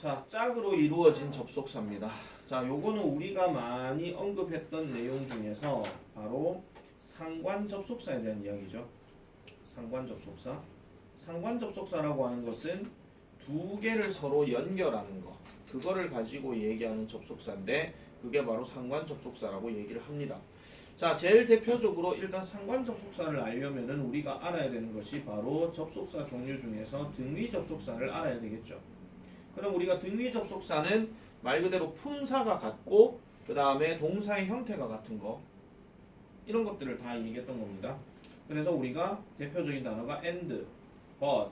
자, 짝으로 이루어진 접속사입니다. 자, 요거는 우리가 많이 언급했던 내용 중에서 바로 상관 접속사에 대한 이야기죠. 상관 접속사. 상관 접속사라고 하는 것은 두 개를 서로 연결하는 거. 그거를 가지고 얘기하는 접속사인데 그게 바로 상관 접속사라고 얘기를 합니다. 자, 제일 대표적으로 일단 상관 접속사를 알려면은 우리가 알아야 되는 것이 바로 접속사 종류 중에서 등위 접속사를 알아야 되겠죠. 그럼 우리가 등위 접속사는 말 그대로 품사가 같고 그 다음에 동사의 형태가 같은 거 이런 것들을 다 얘기했던 겁니다. 그래서 우리가 대표적인 단어가 and, but,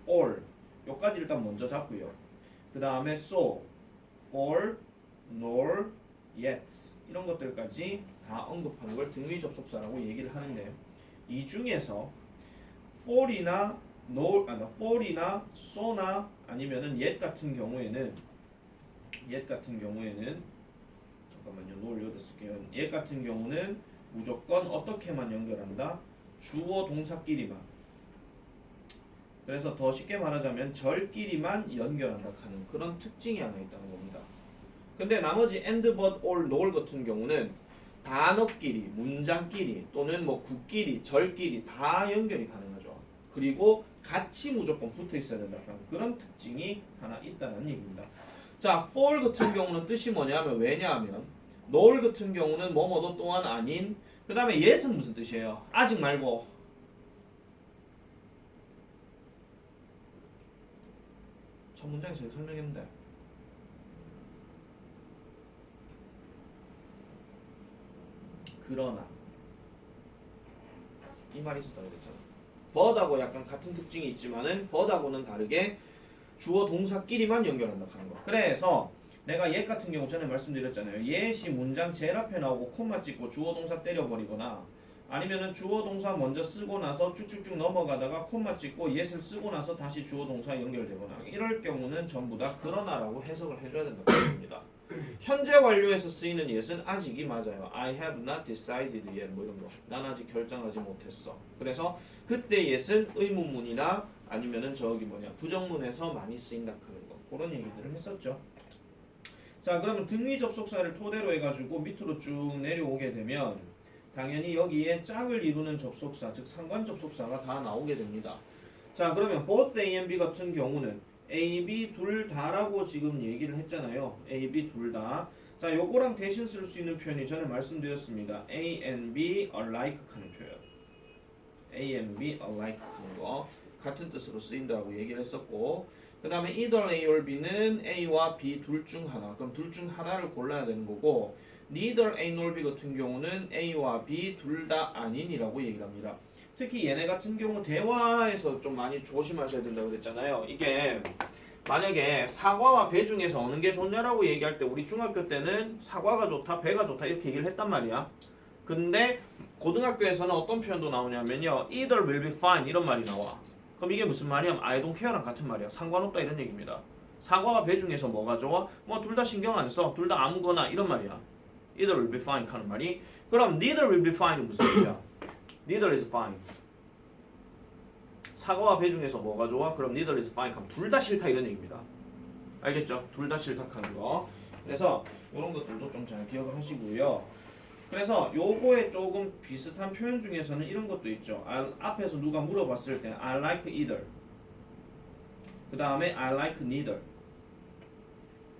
all 요까지 일단 먼저 잡고요. 그 다음에 so, for, nor, yet 이런 것들까지 다 언급하는 걸 등위 접속사라고 얘기를 하는데 이 중에서 for이나 for이나 so나 아니면은 yet 같은 경우에는 잠깐만요. nor 여기다 쓸게요. yet 같은 경우는 무조건 어떻게만 연결한다? 주어 동사끼리만. 그래서 더 쉽게 말하자면 절끼리만 연결한다 하는 그런 특징이 하나 있다는 겁니다. 근데 나머지 and, but, all, nor 같은 경우는 단어끼리, 문장끼리 또는 뭐 구끼리, 절끼리 다 연결이 가능하죠. 그리고 같이 무조건 붙어 있어야 된다는 그런 특징이 하나 있다는 얘기입니다. 자, for 같은 경우는 뜻이 뭐냐면 왜냐하면 nor 같은 경우는 뭐뭐도 또한 아닌 그 다음에 yet은 무슨 뜻이에요? 아직 말고 첫 문장에서 설명했는데 그러나 이 말이 있었다고 그랬잖아. but하고 약간 같은 특징이 있지만은 but하고는 다르게 주어 동사끼리만 연결한다 하는 거. 그래서 내가 yet 같은 경우 전에 말씀드렸잖아요. yet이 문장 제일 앞에 나오고 콤마 찍고 주어 동사 때려버리거나 아니면은 주어 동사 먼저 쓰고 나서 쭉쭉쭉 넘어가다가 콤마 찍고 yet을 쓰고 나서 다시 주어 동사 연결되거나 이럴 경우는 전부 다 그러나라고 해석을 해줘야 된다고 합니다. 현재 완료에서 쓰이는 yet은 아직이 맞아요. I have not decided yet 뭐 이런 거. 난 아직 결정하지 못했어. 그래서 그때 yet은 의문문이나 아니면은 저기 부정문에서 많이 쓰인다 하는 거. 그런 얘기들을 했었죠. 자, 그러면 등위 접속사를 토대로 해가지고 밑으로 쭉 내려오게 되면 당연히 여기에 짝을 이루는 접속사, 즉 상관 접속사가 다 나오게 됩니다. 자, 그러면 both A and B 같은 경우는 A, B 둘 다라고 지금 얘기를 했잖아요. A, B 둘 다. 자, 요거랑 대신 쓸 수 있는 표현이 전에 말씀드렸습니다. A and B alike 하는 표현. A and B alike 하는 거 같은 뜻으로 쓰인다고 얘기를 했었고 그 다음에 either A or B는 A와 B 둘 중 하나. 그럼 둘 중 하나를 골라야 되는 거고 neither A nor B 같은 경우는 A와 B 둘 다 아닌이라고 얘기를 합니다. 특히 얘네 같은 경우 대화에서 좀 많이 조심하셔야 된다고 그랬잖아요. 이게 만약에 사과와 배 중에서 어느 게 좋냐라고 얘기할 때 우리 중학교 때는 사과가 좋다, 배가 좋다 이렇게 얘기를 했단 말이야. 근데 고등학교에서는 어떤 표현도 나오냐면요. either will be fine 이런 말이 나와. 그럼 이게 무슨 말이야? I don't care랑 같은 말이야. 상관없다 이런 얘기입니다. 사과와 배 중에서 뭐가 좋아? 뭐 둘 다 신경 안 써. 둘 다 아무거나 이런 말이야. either will be fine 하는 말이. 그럼 neither will be fine은 무슨 뜻이야? neither is fine. 사과와 배 중에서 뭐가 좋아? 그럼 neither is fine 하면 둘 다 싫다 이런 얘기입니다. 알겠죠? 둘 다 싫다 하는 거. 그래서 이런 것들도 좀 잘 기억을 하시고요. 그래서 요거에 조금 비슷한 표현 중에서는 이런 것도 있죠. 앞에서 누가 물어봤을 때 I like either 그 다음에 I like neither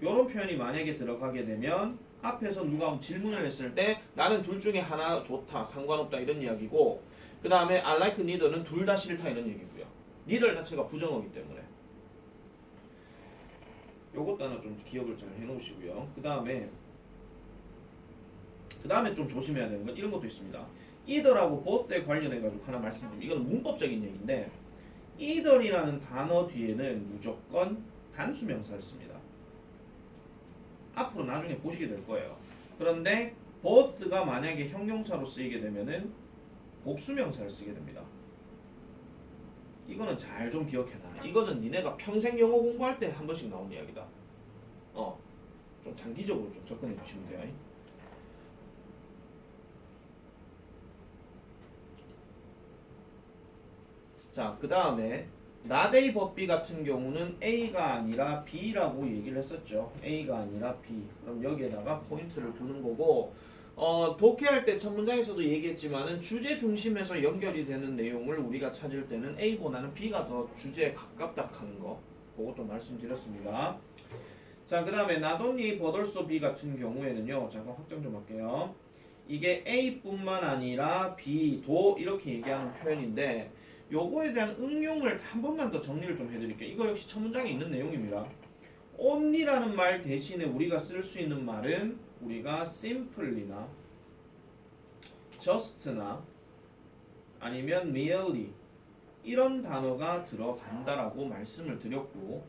요런 표현이 만약에 들어가게 되면 앞에서 누가 질문을 했을 때 나는 둘 중에 하나 좋다 상관없다 이런 이야기고 그 다음에 I like neither는 둘 다 싫다 이런 얘기고요. neither 자체가 부정어이기 때문에 요것도 하나 좀 기억을 잘 해놓으시고요. 그 다음에 좀 조심해야 되는 건 이런 것도 있습니다. either하고 both에 관련해가지고 하나 말씀드리면 이거는 문법적인 얘기인데 either이라는 단어 뒤에는 무조건 단수명사를 씁니다. 앞으로 나중에 보시게 될 거예요. 그런데 both가 만약에 형용사로 쓰이게 되면은 복수명사를 쓰게 됩니다. 이거는 잘 좀 기억해놔. 이거는 니네가 평생 영어 공부할 때 한 번씩 나온 이야기다. 좀 장기적으로 좀 접근해 주시면 돼요. 자, 그 다음에 not A but B 같은 경우는 A가 아니라 B라고 얘기를 했었죠. A가 아니라 B. 그럼 여기에다가 포인트를 두는 거고 독해할 때 첫 문장에서도 얘기했지만은 주제 중심에서 연결이 되는 내용을 우리가 찾을 때는 A보다는 B가 더 주제에 가깝다 하는 거. 그것도 말씀드렸습니다. 자, 그 다음에 not only but also B 같은 경우에는요. 잠깐 확정 좀 할게요. 이게 A뿐만 아니라 B도 이렇게 얘기하는 표현인데 요거에 대한 응용을 한 번만 더 정리를 좀 해드릴게요. 이거 역시 첫 문장에 있는 내용입니다. only라는 말 대신에 우리가 쓸 수 있는 말은 우리가 simply나 just나 아니면 merely 이런 단어가 들어간다라고 말씀을 드렸고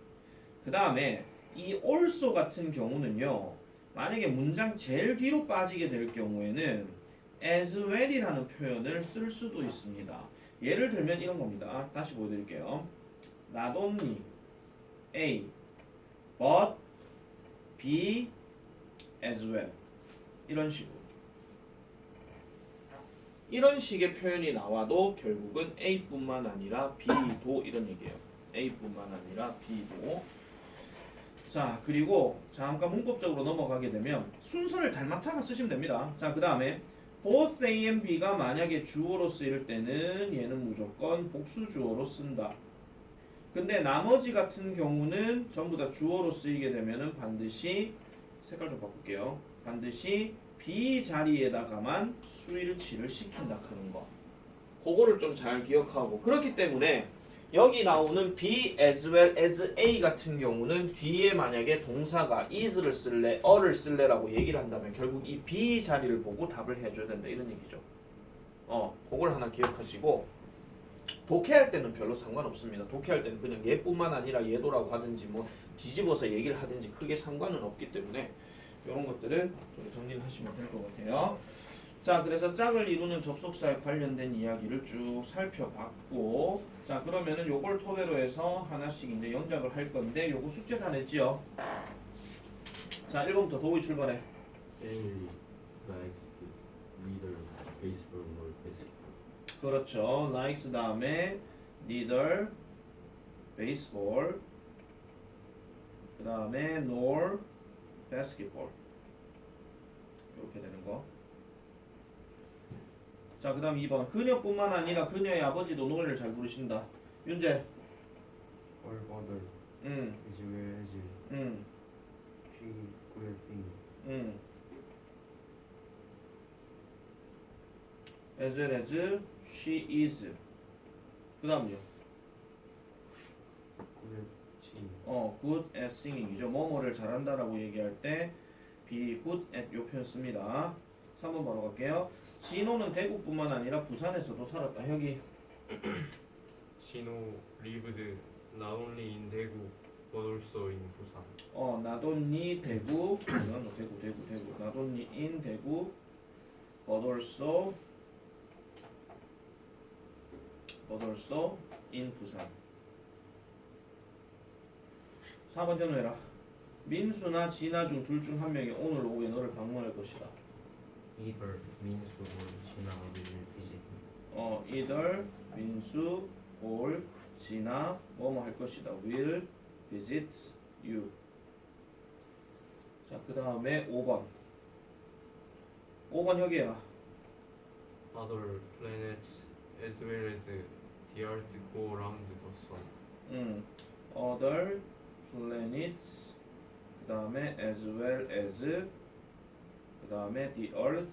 그 다음에 이 also 같은 경우는요. 만약에 문장 제일 뒤로 빠지게 될 경우에는 as well이라는 표현을 쓸 수도 있습니다. 예를 들면 이런 겁니다. 다시 보여드릴게요. not only A but B as well 이런 식으로 이런 식의 표현이 나와도 결국은 A뿐만 아니라 B도 이런 얘기예요. A뿐만 아니라 B도. 자, 그리고 잠깐 문법적으로 넘어가게 되면 순서를 잘 맞춰서 쓰시면 됩니다. 자, 그 다음에 both A and B가 만약에 주어로 쓰일 때는 얘는 무조건 복수 주어로 쓴다. 근데 나머지 같은 경우는 전부 다 주어로 쓰이게 되면은 반드시 색깔 좀 바꿀게요. 반드시 B 자리에다가만 수일치를 시킨다 하는 거. 그거를 좀 잘 기억하고 그렇기 때문에 여기 나오는 B as well as A 같은 경우는 뒤에 만약에 동사가 is를 쓸래, 어를 쓸래라고 얘기를 한다면 결국 이 B 자리를 보고 답을 해줘야 된다 이런 얘기죠. 그걸 하나 기억하시고 독해할 때는 별로 상관없습니다. 독해할 때는 그냥 얘뿐만 아니라 얘도라고 하든지 뭐 뒤집어서 얘기를 하든지 크게 상관은 없기 때문에 이런 것들을 좀 정리를 하시면 될 것 같아요. 자, 그래서 짝을 이루는 접속사에 관련된 이야기를 쭉 살펴봤고 자, 그러면은 요걸 토대로 해서 하나씩 이제 연작을 할 건데 요거 숙제 다 냈지요? 자, 1번부터 도희 출발해. Emily likes neither baseball nor basketball. 그렇죠. likes 다음에 neither baseball 그 다음에 nor basketball 이렇게 되는 거. 자, 그 다음 2번 그녀뿐만 아니라 그녀의 아버지도 노래를 잘 부르신다. 윤재. Her mother 응. is well as 응. she is good at singing. 응. as well as she is. 그 다음요. Good at singing. good at singing이죠. 뭐뭐를 잘한다라고 얘기할 때 be good at 요 표현 씁니다. 3번 바로 갈게요. 진호는 대구뿐만 아니라 부산에서도 살았다. 여기 Shino lived not only in Daegu but also in Busan. 나돈니 대구 대구 나돈니 in 대구 but also in 부산. 4번 전화해라. 민수나 진아 중 둘 중 한 명이 오늘 오후에 너를 방문할 것이다. Either Minsu or China will visit me. either 민수 or 진아 뭐뭐 할 것이다. will visit you. 자, 그 다음에 5번. 5번 여기에라. Other planets as well as the Earth go around the sun. other planets 그 다음에 as well as 그 다음에 the earth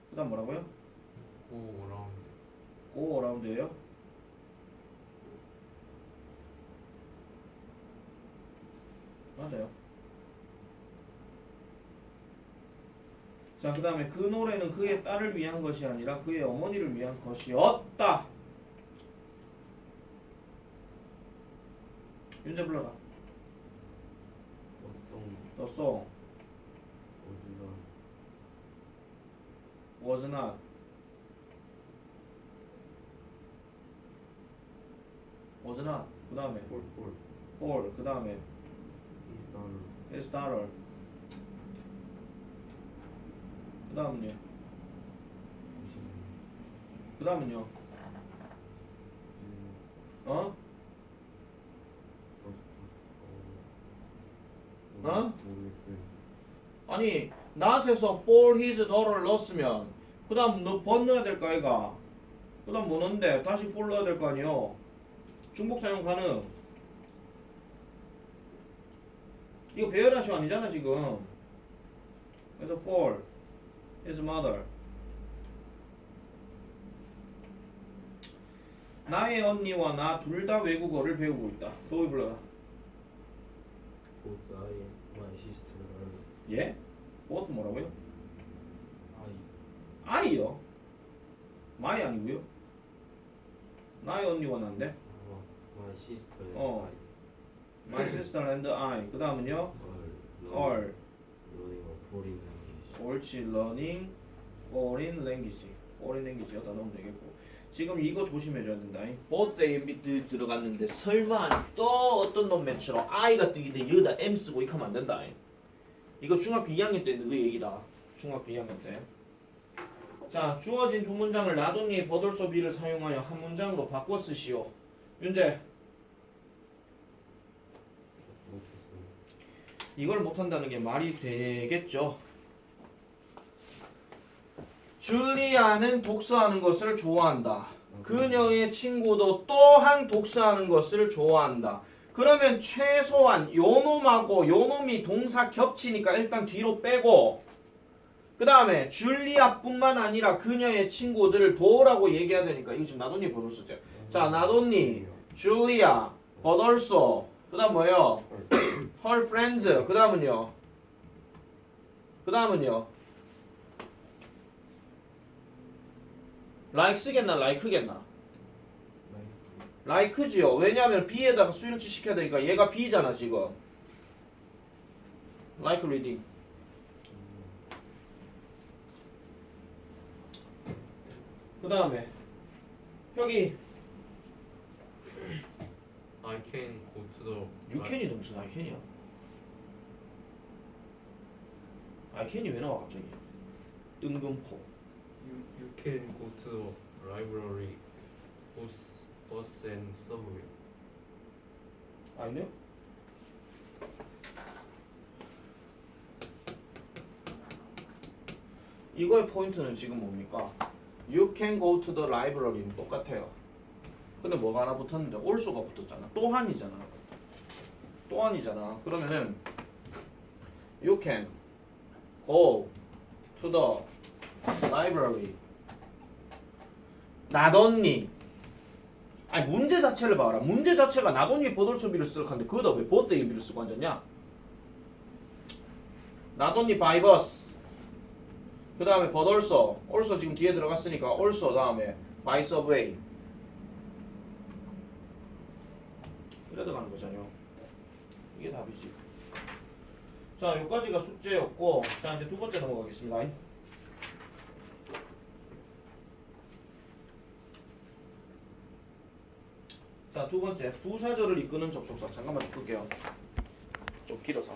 그 다음 뭐라고요? Go around. go around예요? 맞아요. 자, 그 다음에 그 노래는 그의 딸을 위한 것이 아니라 그의 어머니를 위한 것이었다. 윤재 불러라. The The song song was was not not 그 다음에 for 그 다음에 his daughter. his daughter 그 다음은요? 그 다음은요? 어? 어? 모르겠어요. 아니 not에서 for his daughter 넣었으면 그 다음 너 but 넣어야 될 거 아이가. 그 다음 뭐 넣는데 다시 for 넣어야 될 거 아니요. 중복 사용 가능. 이거 배열하시오 아니잖아 지금. 그래서 for his mother. 나의 언니와 나 둘 다 외국어를 배우고 있다. 도희 불러라. Both I and my sister are 예? both 뭐라고요? I. I요. my 아니고요. 나의 언니와 난데. My sister and 어. I My sister and I. 그 다음은요. are All. learning a foreign language. 옳지. Learning foreign language. foreign language 여기다 넣으면 되겠고. 지금 이거 조심해줘야 된다. both A and B 들어갔는데 설마 또 어떤 놈 매치로 I가 뜨기인데 여기다 M 쓰고 이렇게 하면 안 된다. 이거 중학교 2학년 때 그 얘기다. 중학교 2학년 때. 자, 주어진 두 문장을 나돈니의 버돌소 비를 사용하여 한 문장으로 바꿔 쓰시오. 윤재, 못했어요. 이걸 못한다는 게 말이 되겠죠? 줄리아는 독서하는 것을 좋아한다. 그녀의 친구도 또한 독서하는 것을 좋아한다. 그러면 최소한 요놈하고 요놈이 동사 겹치니까 일단 뒤로 빼고 그 다음에 줄리아뿐만 아니라 그녀의 친구들을 도우라고 얘기해야 되니까 이거 지금 나돈니 버돌소죠. 자, 나돈니, 줄리아, 버돌소 그 다음 뭐예요? her friends 그 다음은요? like 쓰겠나 like겠나? like지요. 왜냐하면 B에다가 수일치 시켜야 되니까 얘가 B잖아 지금. like reading. 그 다음에 여기 I can go to the you can이 무슨 I can이야? I can이 왜 나와 갑자기? 뜬금포. You can go to the library, bus and subway. 아니요? 이거의 포인트는 지금 뭡니까? You can go to the library는 똑같아요. 근데 뭐가 하나 붙었는데 also가 붙었잖아. 또한이잖아. 그러면은 You can go to the library. 나돈니. 아니 문제 자체를 봐라. 문제 자체가 나돈니 버돌소비를 쓰러 하는데 그거다 왜 버데이비를 쓰고 앉았냐? 나돈니 by bus. 그 다음에 버돌소. also 지금 뒤에 들어갔으니까 also 다음에 by subway. 이래 들어가는 거잖아요. 이게 답이지. 자, 여기까지가 숙제였고, 자 이제 두 번째 넘어가겠습니다. 자, 두 번째 부사절을 이끄는 접속사. 잠깐만 좀 끌게요. 좀 길어서.